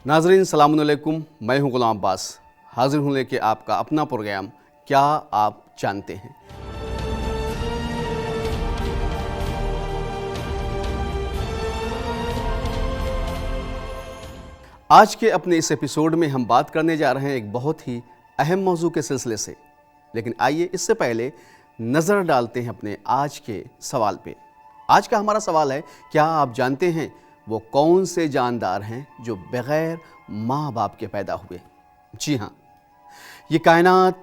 नाजरीन सलाम अलैकुम, मैं हूं गुलाम अब्बास, हाजिर हूं लेके आपका अपना प्रोग्राम क्या आप जानते हैं। आज के अपने इस एपिसोड में हम बात करने जा रहे हैं एक बहुत ही अहम मौजू के सिलसिले से, लेकिन आइए इससे पहले नज़र डालते हैं अपने आज के सवाल पे। आज का हमारा सवाल है, क्या आप जानते हैं वो कौन से जानदार हैं जो बग़ैर माँ बाप के पैदा हुए। जी हाँ, ये कायनात,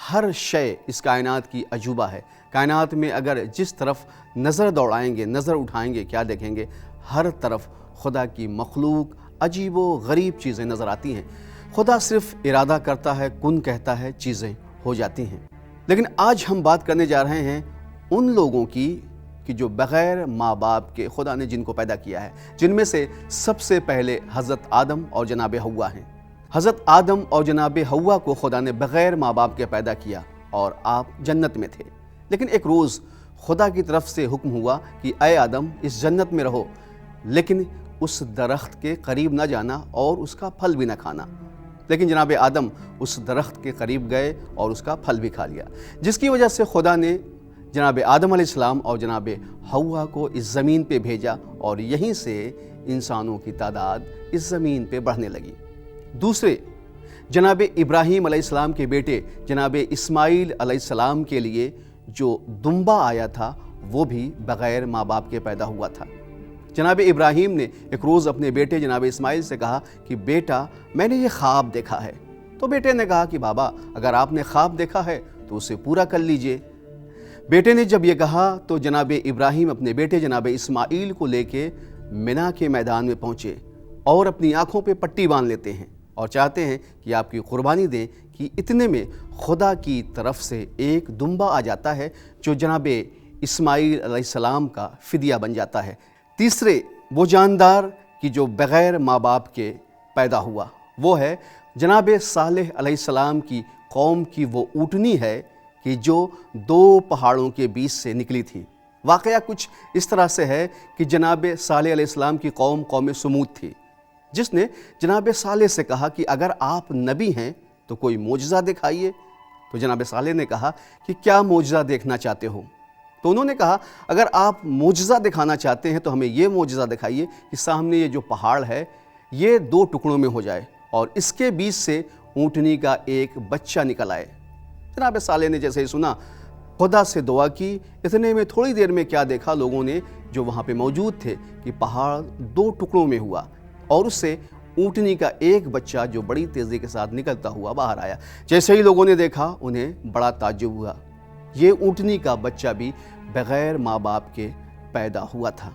हर शय इस कायनात की अजूबा है। कायनात में अगर जिस तरफ नज़र दौड़ाएंगे, नज़र उठाएंगे, क्या देखेंगे? हर तरफ खुदा की मखलूक, अजीबो गरीब चीज़ें नज़र आती हैं। खुदा सिर्फ इरादा करता है, कुन कहता है, चीज़ें हो जाती हैं। लेकिन आज हम बात करने जा रहे हैं उन लोगों की कि जो बग़ैर माँ बाप के खुदा ने जिनको पैदा किया है, जिनमें से सबसे पहले हज़रत आदम और जनाब हव्वा हैं। हज़रत आदम और जनाब हव्वा को खुदा ने बग़ैर माँ बाप के पैदा किया और आप जन्नत में थे। लेकिन एक रोज़ खुदा की तरफ से हुक्म हुआ कि ऐ आदम, इस जन्नत में रहो, लेकिन उस दरख्त के करीब ना जाना और उसका फल भी ना खाना। लेकिन जनाब आदम उस दरख्त के करीब गए और उसका फल भी खा लिया, जिसकी वजह से खुदा ने जनाब आदम अलैहिस्सलाम और जनाब हव्वा को इस ज़मीन पे भेजा और यहीं से इंसानों की तादाद इस ज़मीन पे बढ़ने लगी। दूसरे, जनाब इब्राहीम अलैहिस्सलाम के बेटे जनाब इस्माईल अलैहिस्सलाम के लिए जो दुम्बा आया था वो भी बग़ैर माँ बाप के पैदा हुआ था। जनाब इब्राहीम ने एक रोज़ अपने बेटे जनाब इस्माईल से कहा कि बेटा, मैंने ये ख्वाब देखा है। तो बेटे ने कहा कि बाबा, अगर आपने ख्वाब देखा है तो उसे पूरा कर लीजिए। बेटे ने जब ये कहा तो जनाब इब्राहीम अपने बेटे जनाब इस्माईल को लेके मिना के मैदान में पहुँचे और अपनी आँखों पे पट्टी बांध लेते हैं और चाहते हैं कि आपकी कुर्बानी दें कि इतने में खुदा की तरफ से एक दुम्बा आ जाता है जो जनाब इस्माईल अलैहिस्सलाम का फ़िदिया बन जाता है। तीसरे, वो जानदार कि जो बग़ैर माँ बाप के पैदा हुआ, वो है जनाब सालेह अलैहिस्सलाम की कौम की वो ऊँटनी है कि जो दो पहाड़ों के बीच से निकली थी। वाक़या कुछ इस तरह से है कि जनाब सालेह अलैहिस्सलाम की कौम कौम समूद थी, जिसने जनाब सालेह से कहा कि अगर आप नबी हैं तो कोई मोजज़ा दिखाइए। तो जनाब सालेह ने कहा कि क्या मोजज़ा देखना चाहते हो? तो उन्होंने कहा, अगर आप मोजज़ा दिखाना चाहते हैं तो हमें ये मोजज़ा दिखाइए कि सामने ये जो पहाड़ है ये दो टुकड़ों में हो जाए और इसके बीच से ऊँटनी का एक बच्चा निकल आए। जनाब सालेह ने जैसे ही सुना, खुदा से दुआ की। इतने में थोड़ी देर में क्या देखा लोगों ने जो वहाँ पे मौजूद थे कि पहाड़ दो टुकड़ों में हुआ और उससे ऊँटनी का एक बच्चा जो बड़ी तेज़ी के साथ निकलता हुआ बाहर आया। जैसे ही लोगों ने देखा उन्हें बड़ा ताज्जुब हुआ, ये ऊँटनी का बच्चा भी बग़ैर माँ बाप के पैदा हुआ था।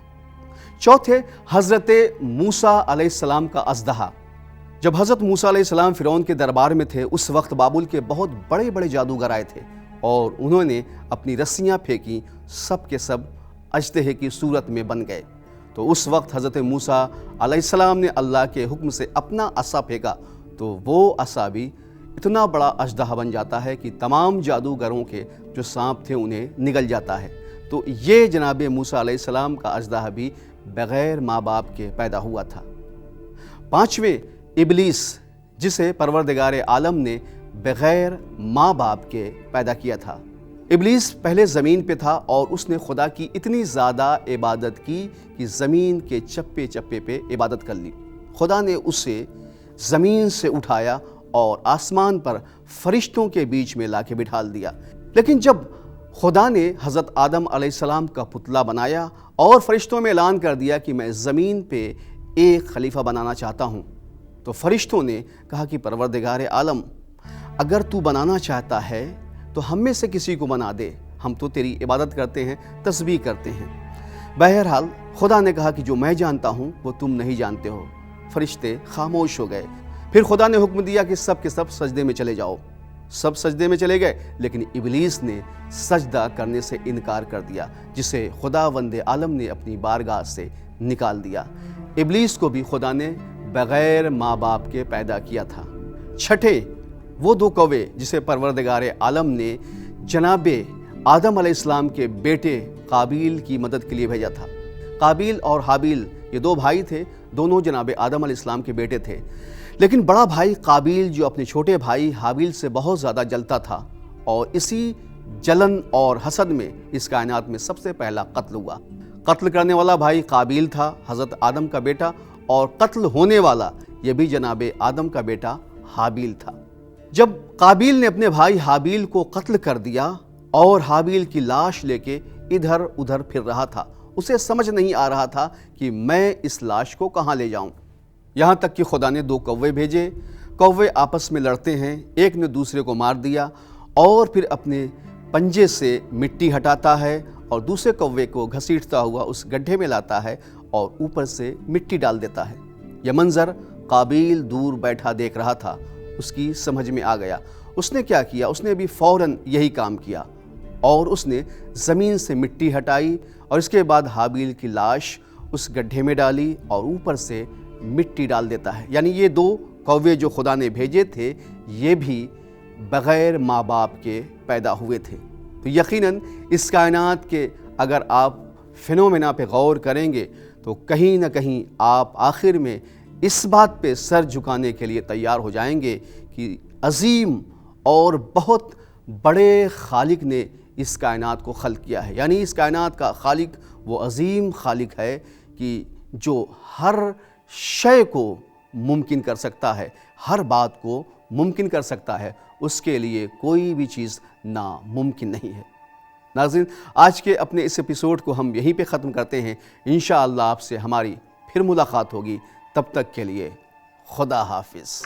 चौथे, हज़रत मूसा अलैहिस्सलाम का अज़दहा। जब हज़रत मूसा अलैहिस्सलाम फ़िरौन के दरबार में थे, उस वक्त बाबुल के बहुत बड़े बड़े जादूगर आए थे और उन्होंने अपनी रस्सियाँ फेंकी, सब के सब अजदहे की सूरत में बन गए। तो उस वक्त हज़रत मूसा अलैहिस्सलाम ने अल्लाह के हुक्म से अपना असा फेंका तो वो असा भी इतना बड़ा अजदहा बन जाता है कि तमाम जादूगरों के जो सांप थे उन्हें निगल जाता है। तो ये जनाब मूसा अलैहिस्सलाम का अजदहा भी बग़ैर माँ बाप के पैदा हुआ था। पाँचवें, इब्लीस, जिसे परवरदिगार आलम ने बग़ैर माँ बाप के पैदा किया था। इब्लीस पहले ज़मीन पे था और उसने खुदा की इतनी ज़्यादा इबादत की कि ज़मीन के चप्पे चप्पे पे इबादत कर ली। खुदा ने उसे ज़मीन से उठाया और आसमान पर फरिश्तों के बीच में लाके बिठाल दिया। लेकिन जब खुदा ने हज़रत आदम अलैहिस्सलाम का पुतला बनाया और फरिश्तों में ऐलान कर दिया कि मैं ज़मीन पे एक खलीफा बनाना चाहता हूँ, तो फरिश्तों ने कहा कि परवरदिगार आलम, अगर तू बनाना चाहता है तो हम में से किसी को बना दे, हम तो तेरी इबादत करते हैं, तस्बीह करते हैं। बहरहाल खुदा ने कहा कि जो मैं जानता हूँ वो तुम नहीं जानते हो। फरिश्ते खामोश हो गए। फिर खुदा ने हुक्म दिया कि सब के सब सजदे में चले जाओ। सब सजदे में चले गए, लेकिन इब्लीस ने सजदा करने से इनकार कर दिया, जिसे खुदावंद आलम ने अपनी बारगाह से निकाल दिया। इब्लीस को भी खुदा ने बग़ैर माँ बाप के पैदा किया था। छठे, वो दो कौवे जिसे परवरदिगार आलम ने जनाबे आदम अलैहिस्सलाम के बेटे काबिल की मदद के लिए भेजा था। काबिल और हाबिल یہ دو بھائی تھے، دونوں جناب آدم علیہ السلام کے بیٹے تھے، لیکن بڑا بھائی قابیل جو اپنے چھوٹے بھائی حابیل سے بہت زیادہ جلتا تھا، اور اسی جلن اور حسد میں اس کائنات میں سب سے پہلا قتل ہوا۔ قتل کرنے والا بھائی قابیل تھا، حضرت آدم کا بیٹا، اور قتل ہونے والا یہ بھی جناب آدم کا بیٹا حابیل تھا۔ جب قابیل نے اپنے بھائی حابیل کو قتل کر دیا اور حابیل کی لاش لے کے ادھر ادھر پھر رہا تھا، اسے سمجھ نہیں آ رہا تھا کہ میں اس لاش کو کہاں لے جاؤں، یہاں تک کہ خدا نے دو کوے بھیجے۔ کوے آپس میں لڑتے ہیں، ایک نے دوسرے کو مار دیا اور پھر اپنے پنجے سے مٹی ہٹاتا ہے اور دوسرے کوے کو گھسیٹتا ہوا اس گڈھے میں لاتا ہے اور اوپر سے مٹی ڈال دیتا ہے۔ یہ منظر قابیل دور بیٹھا دیکھ رہا تھا، اس کی سمجھ میں آ گیا۔ اس نے کیا کیا؟ اس نے بھی فوراً یہی کام کیا اور اس نے زمین سے مٹی ہٹائی اور اس کے بعد حابیل کی لاش اس گڈھے میں ڈالی اور اوپر سے مٹی ڈال دیتا ہے۔ یعنی یہ دو کوے جو خدا نے بھیجے تھے یہ بھی بغیر ماں باپ کے پیدا ہوئے تھے۔ تو یقیناً اس کائنات کے اگر آپ فینومینا پہ غور کریں گے تو کہیں نہ کہیں آپ آخر میں اس بات پہ سر جھکانے کے لیے تیار ہو جائیں گے کہ عظیم اور بہت بڑے خالق نے اس کائنات کو خلق کیا ہے۔ یعنی اس کائنات کا خالق وہ عظیم خالق ہے کہ جو ہر شے کو ممکن کر سکتا ہے، ہر بات کو ممکن کر سکتا ہے، اس کے لیے کوئی بھی چیز ناممکن نہیں ہے۔ ناظرین، آج کے اپنے اس ایپیسوڈ کو ہم یہیں پہ ختم کرتے ہیں۔ انشاءاللہ آپ سے ہماری پھر ملاقات ہوگی، تب تک کے لیے خدا حافظ۔